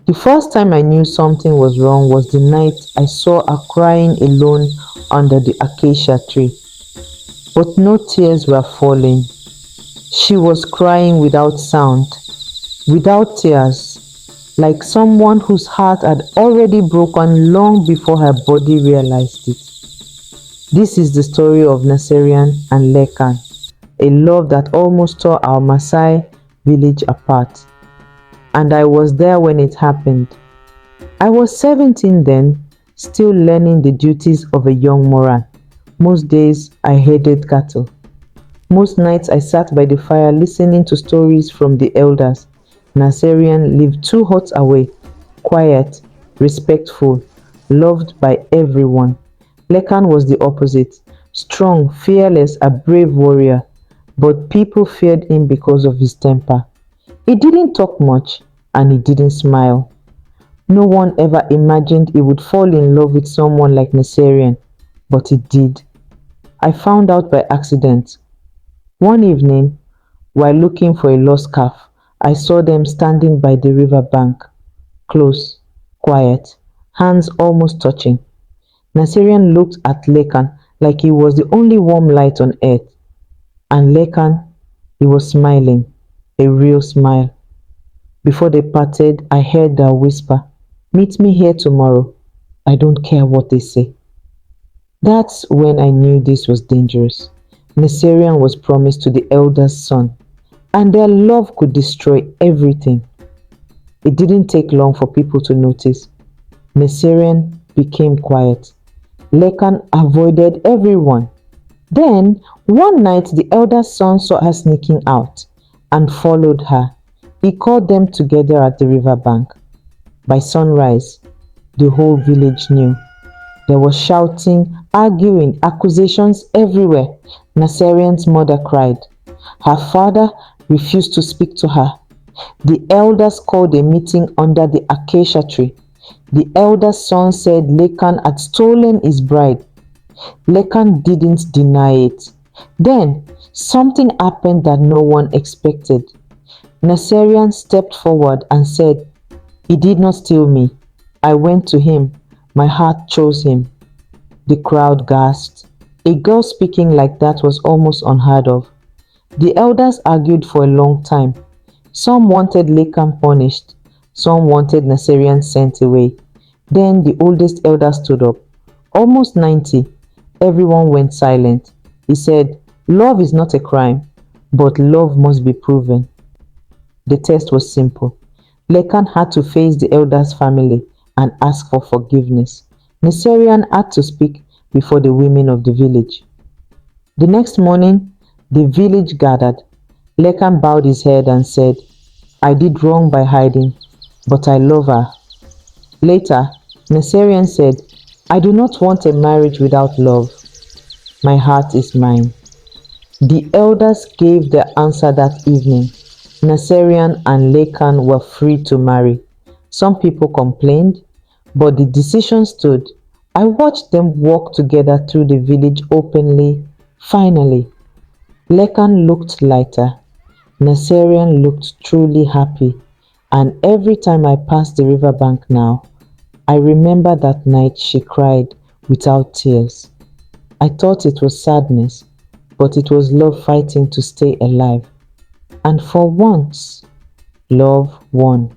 The first time I knew something was wrong was the night I saw her crying alone under the acacia tree. But no tears were falling. She was crying without sound, without tears, like someone whose heart had already broken long before her body realized it. This is the story of Naserian and Lekan, a love that almost tore our Maasai village apart. And I was there when it happened. I was 17 then, still learning the duties of a young Moran. Most days I herded cattle. Most nights I sat by the fire listening to stories from the elders. Naserian lived 2 huts away, quiet, respectful, loved by everyone. Lekan was the opposite, strong, fearless, a brave warrior, but people feared him because of his temper. He didn't talk much and he didn't smile. No one ever imagined he would fall in love with someone like Naserian, but he did. I found out by accident. One evening, while looking for a lost calf, I saw them standing by the river bank, close, quiet, hands almost touching. Naserian looked at Lekan like he was the only warm light on earth, and Lekan, he was smiling, a real smile. Before they parted, I heard her whisper, "Meet me here tomorrow. I don't care what they say." That's when I knew this was dangerous. Naserian was promised to the elder's son, and their love could destroy everything. It didn't take long for people to notice. Naserian became quiet. Lekan avoided everyone. Then, one night, the elder's son saw her sneaking out and followed her. He called them together at the river bank. By sunrise, the whole village knew. There was shouting, arguing, accusations everywhere. Naserian's mother cried. Her father refused to speak to her. The elders called a meeting under the acacia tree. The elder's son said Lekan had stolen his bride. Lekan didn't deny it. Then, something happened that no one expected. Naserian stepped forward and said, "He did not steal me. I went to him. My heart chose him." The crowd gasped. A girl speaking like that was almost unheard of. The elders argued for a long time. Some wanted Lekan punished. Some wanted Naserian sent away. Then the oldest elder stood up. Almost 90. Everyone went silent. He said, "Love is not a crime, but love must be proven." The test was simple. Lekan had to face the elder's family and ask for forgiveness. Naserian had to speak before the women of the village. The next morning, the village gathered. Lekan bowed his head and said, "I did wrong by hiding, but I love her." Later, Naserian said, "I do not want a marriage without love. My heart is mine." The elders gave their answer that evening. Naserian and Lekan were free to marry. Some people complained, but the decision stood. I watched them walk together through the village openly. Finally, Lekan looked lighter. Naserian looked truly happy. And every time I pass the riverbank now, I remember that night she cried without tears. I thought it was sadness, but it was love fighting to stay alive. And for once, love won.